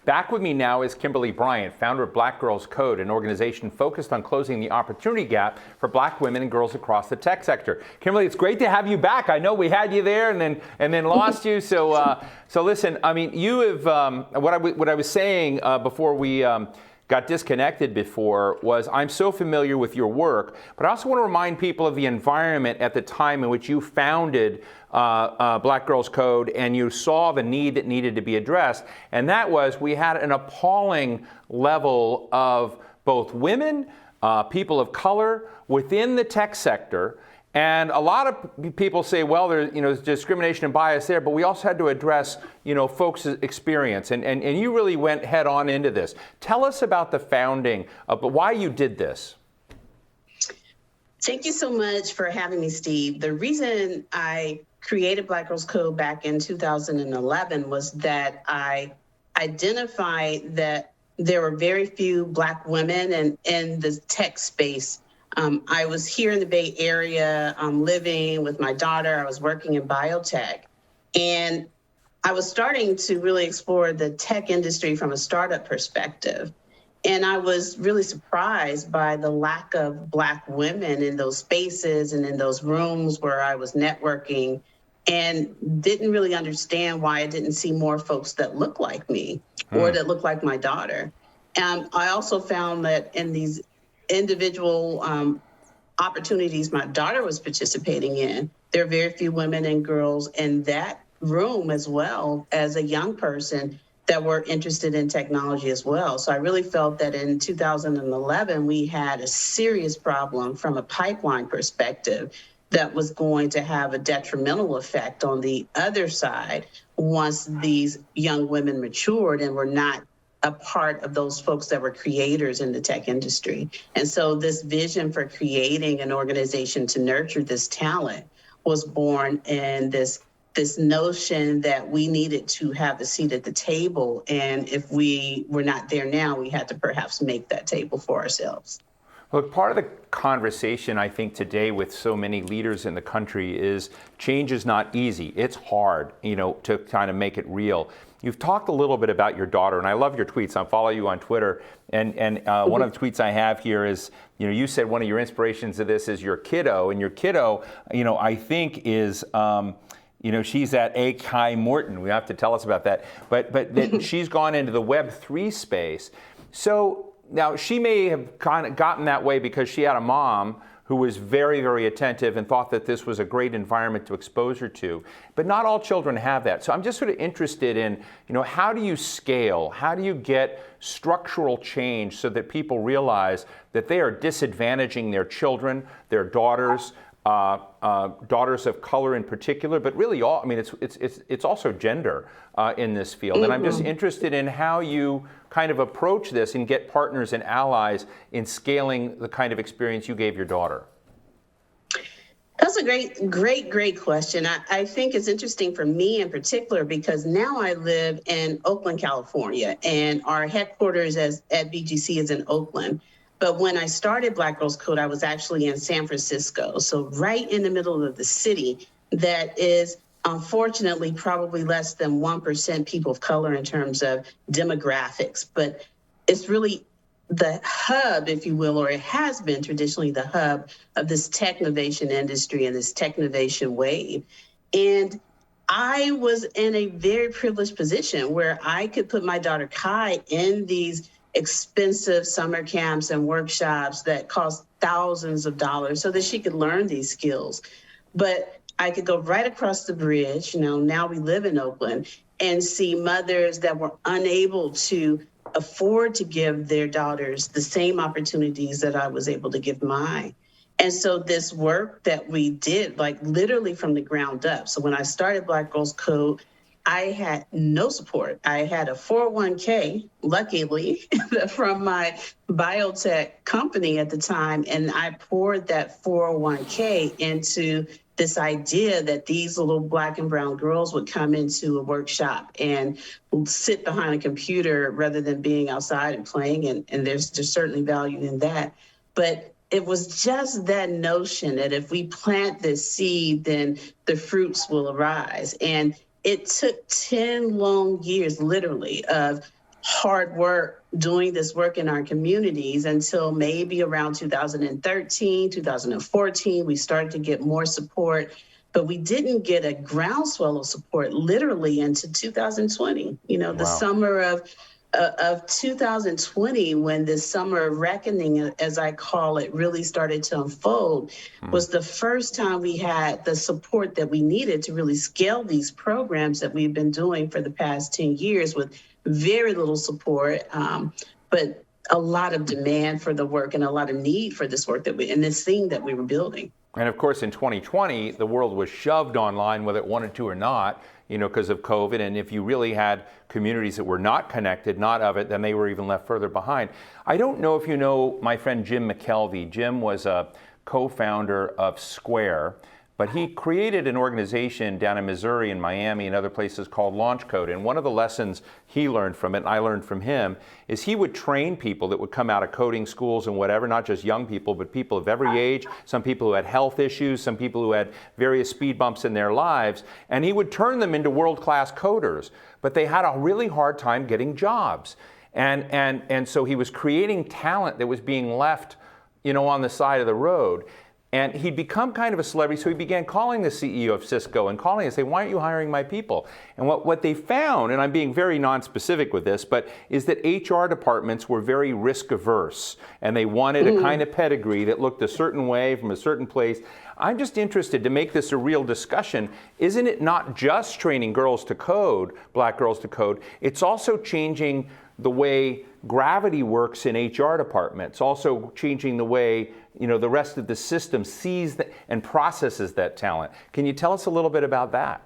Back with me now is Kimberly Bryant, founder of Black Girls Code, an organization focused on closing the opportunity gap for black women and girls across the tech sector. Kimberly, it's great to have you back. I know we had you there and then lost you. So listen, I mean, you have what I was saying before we got disconnected before was I'm so familiar with your work, but I also want to remind people of the environment at the time in which you founded Black Girls Code, and you saw the need that needed to be addressed, and that was we had an appalling level of both women, people of color within the tech sector. And a lot of people say, well, there's discrimination and bias there, but we also had to address, folks' experience. And you really went head on into this. Tell us about the founding, but why you did this. Thank you so much for having me, Steve. The reason I created Black Girls Code back in 2011 was that I identified that there were very few Black women in the tech space. I was here in the Bay Area living with my daughter. I was working in biotech. And I was starting to really explore the tech industry from a startup perspective. And I was really surprised by the lack of Black women in those spaces and in those rooms where I was networking, and didn't really understand why I didn't see more folks that look like me or that look like my daughter. And I also found that in these individual opportunities my daughter was participating in, there are very few women and girls in that room as well as a young person that were interested in technology as well. So I really felt that in 2011, we had a serious problem from a pipeline perspective that was going to have a detrimental effect on the other side once these young women matured and were not a part of those folks that were creators in the tech industry. And so this vision for creating an organization to nurture this talent was born in this notion that we needed to have a seat at the table. And if we were not there now, we had to perhaps make that table for ourselves. Look, part of the conversation, I think, today with so many leaders in the country is change is not easy. It's hard, to kind of make it real. You've talked a little bit about your daughter, and I love your tweets. I follow you on Twitter, and one of the tweets I have here is, you said one of your inspirations of this is your kiddo, and your kiddo, I think is, she's at A. Kai Morton. We have to tell us about that, but that she's gone into the Web3 space. So now she may have kind of gotten that way because she had a mom who was very, very attentive and thought that this was a great environment to expose her to. But not all children have that. So I'm just sort of interested in, how do you scale? How do you get structural change so that people realize that they are disadvantaging their children, their daughters, daughters of color in particular, but really it's also gender in this field. And I'm just interested in how you kind of approach this and get partners and allies in scaling the kind of experience you gave your daughter. That's a great question. I think it's interesting for me in particular because now I live in Oakland, California, and our headquarters at BGC is in Oakland. But when I started Black Girls Code, I was actually in San Francisco. So right in the middle of the city that is unfortunately probably less than 1% people of color in terms of demographics. But it's really the hub, if you will, or it has been traditionally the hub of this technovation industry and this technovation wave. And I was in a very privileged position where I could put my daughter Kai in these expensive summer camps and workshops that cost thousands of dollars so that she could learn these skills. But I could go right across the bridge, now we live in Oakland, and see mothers that were unable to afford to give their daughters the same opportunities that I was able to give mine. And so this work that we did, like literally from the ground up. So when I started Black Girls Code, I had no support. I had a 401k, luckily, from my biotech company at the time, and I poured that 401k into this idea that these little Black and brown girls would come into a workshop and sit behind a computer rather than being outside and playing, and there's certainly value in that. But it was just that notion that if we plant this seed, then the fruits will arise. And it took 10 long years, literally, of hard work doing this work in our communities until maybe around 2013, 2014, we started to get more support, but we didn't get a groundswell of support literally into 2020. You know, the Wow. summer of 2020, when this summer of reckoning, as I call it, really started to unfold, was the first time we had the support that we needed to really scale these programs that we've been doing for the past 10 years with very little support, but a lot of demand for the work and a lot of need for this work and this thing that we were building. And of course, in 2020, the world was shoved online, whether it wanted to or not, because of COVID. And if you really had communities that were not connected, not of it, then they were even left further behind. I don't know if you know my friend Jim McKelvey. Jim was a co-founder of Square, but he created an organization down in Missouri and Miami and other places called Launch Code. And one of the lessons he learned from it, and I learned from him, is he would train people that would come out of coding schools and whatever, not just young people, but people of every age, some people who had health issues, some people who had various speed bumps in their lives, and he would turn them into world-class coders. But they had a really hard time getting jobs. And so he was creating talent that was being left, on the side of the road. And he'd become kind of a celebrity, so he began calling the CEO of Cisco and calling and saying, why aren't you hiring my people? And what they found, and I'm being very non-specific with this, but is that HR departments were very risk averse, and they wanted a kind of pedigree that looked a certain way from a certain place. I'm just interested to make this a real discussion. Isn't it not just training girls to code, black girls to code, it's also changing the way gravity works in HR departments, also changing the way the rest of the system sees and processes that talent. Can you tell us a little bit about that?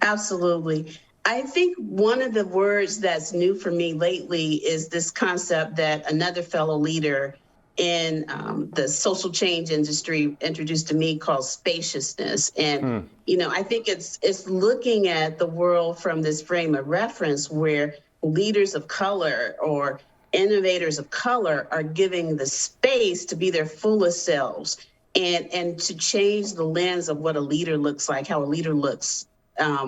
Absolutely. I think one of the words that's new for me lately is this concept that another fellow leader in the social change industry introduced to me called spaciousness. And, I think it's looking at the world from this frame of reference where leaders of color or innovators of color are giving the space to be their fullest selves and to change the lens of what a leader looks like, how a leader looks,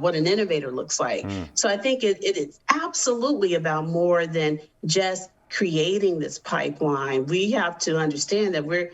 what an innovator looks like. So I think it is absolutely about more than just creating this pipeline. We have to understand that we're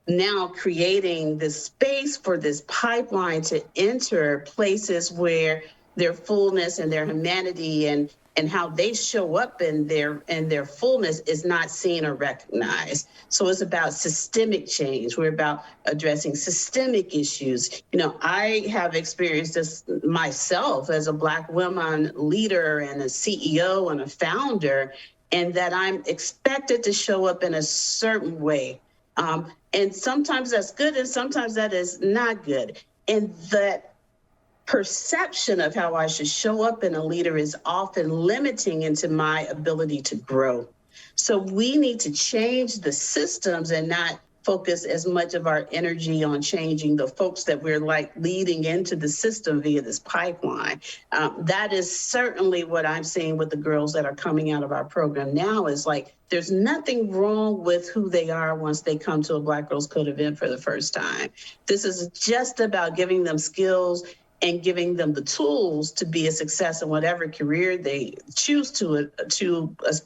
now creating this space for this pipeline to enter places where their fullness and their humanity and how they show up in their fullness is not seen or recognized. So it's about systemic change. We're about addressing systemic issues. I have experienced this myself as a Black woman leader and a CEO and a founder, and that I'm expected to show up in a certain way. And sometimes that's good and sometimes that is not good. And that perception of how I should show up in a leader is often limiting into my ability to grow. So we need to change the systems and not focus as much of our energy on changing the folks that we're leading into the system via this pipeline. That is certainly what I'm seeing with the girls that are coming out of our program now is there's nothing wrong with who they are once they come to a Black Girls Code event for the first time. This is just about giving them skills and giving them the tools to be a success in whatever career they choose to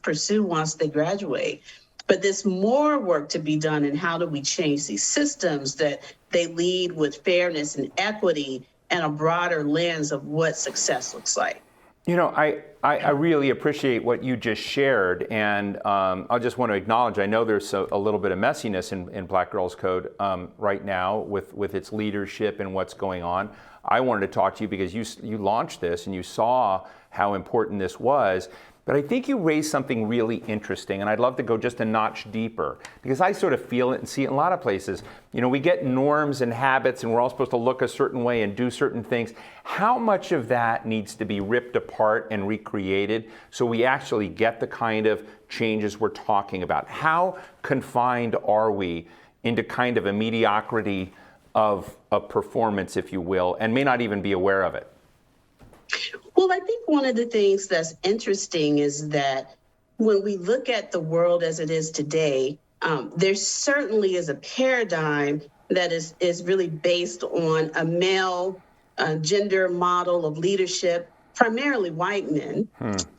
pursue once they graduate. But there's more work to be done in how do we change these systems that they lead with fairness and equity and a broader lens of what success looks like. I really appreciate what you just shared, and I just want to acknowledge, I know there's a little bit of messiness in Black Girls Code right now with its leadership and what's going on. I wanted to talk to you because you launched this and you saw how important this was. But I think you raised something really interesting, and I'd love to go just a notch deeper, because I sort of feel it and see it in a lot of places. We get norms and habits, and we're all supposed to look a certain way and do certain things. How much of that needs to be ripped apart and recreated so we actually get the kind of changes we're talking about? How confined are we into kind of a mediocrity of performance, if you will, and may not even be aware of it? Well, I think one of the things that's interesting is that when we look at the world as it is today, there certainly is a paradigm that is really based on a male gender model of leadership primarily white men.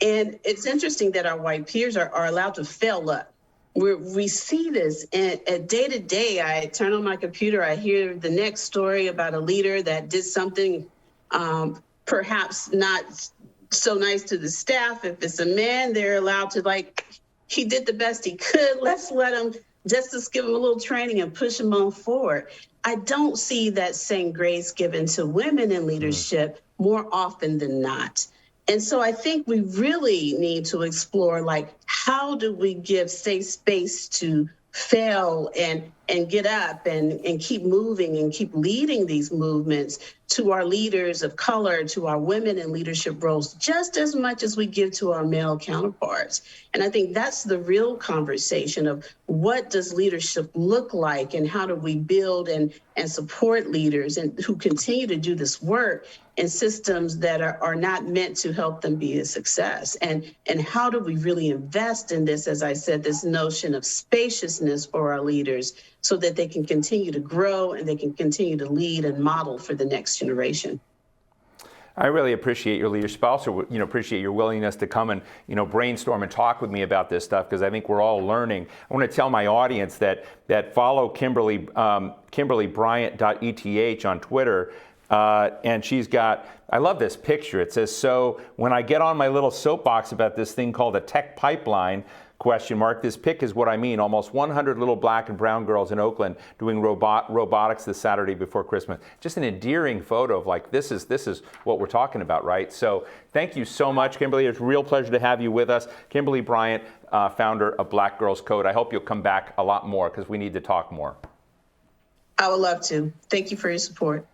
And it's interesting that our white peers are allowed to fail up. We see this and day to day. I turn on my computer, I hear the next story about a leader that did something perhaps not so nice to the staff. If it's a man, they're allowed to, like, he did the best he could. Let's let him, just give him a little training and push him on forward. I don't see that same grace given to women in leadership more often than not. And so I think we really need to explore, like, how do we give safe space to fail and get up and keep moving and keep leading these movements to our leaders of color, to our women in leadership roles, just as much as we give to our male counterparts. And I think that's the real conversation of what does leadership look like, and how do we build and support leaders and who continue to do this work in systems that are not meant to help them be a success. And how do we really invest in this, as I said, this notion of spaciousness for our leaders, so that they can continue to grow and they can continue to lead and model for the next generation. I really appreciate your leadership. I also, appreciate your willingness to come and, brainstorm and talk with me about this stuff, because I think we're all learning. I want to tell my audience that follow Kimberly, KimberlyBryant.eth on Twitter. And she's got, I love this picture. It says, so when I get on my little soapbox about this thing called a tech pipeline, ? This pic is what I mean. Almost 100 little black and brown girls in Oakland doing robotics this Saturday before Christmas. Just an endearing photo of, like, this is what we're talking about, right? So thank you so much, Kimberly. It's a real pleasure to have you with us. Kimberly Bryant, founder of Black Girls Code. I hope you'll come back a lot more, because we need to talk more. I would love to. Thank you for your support.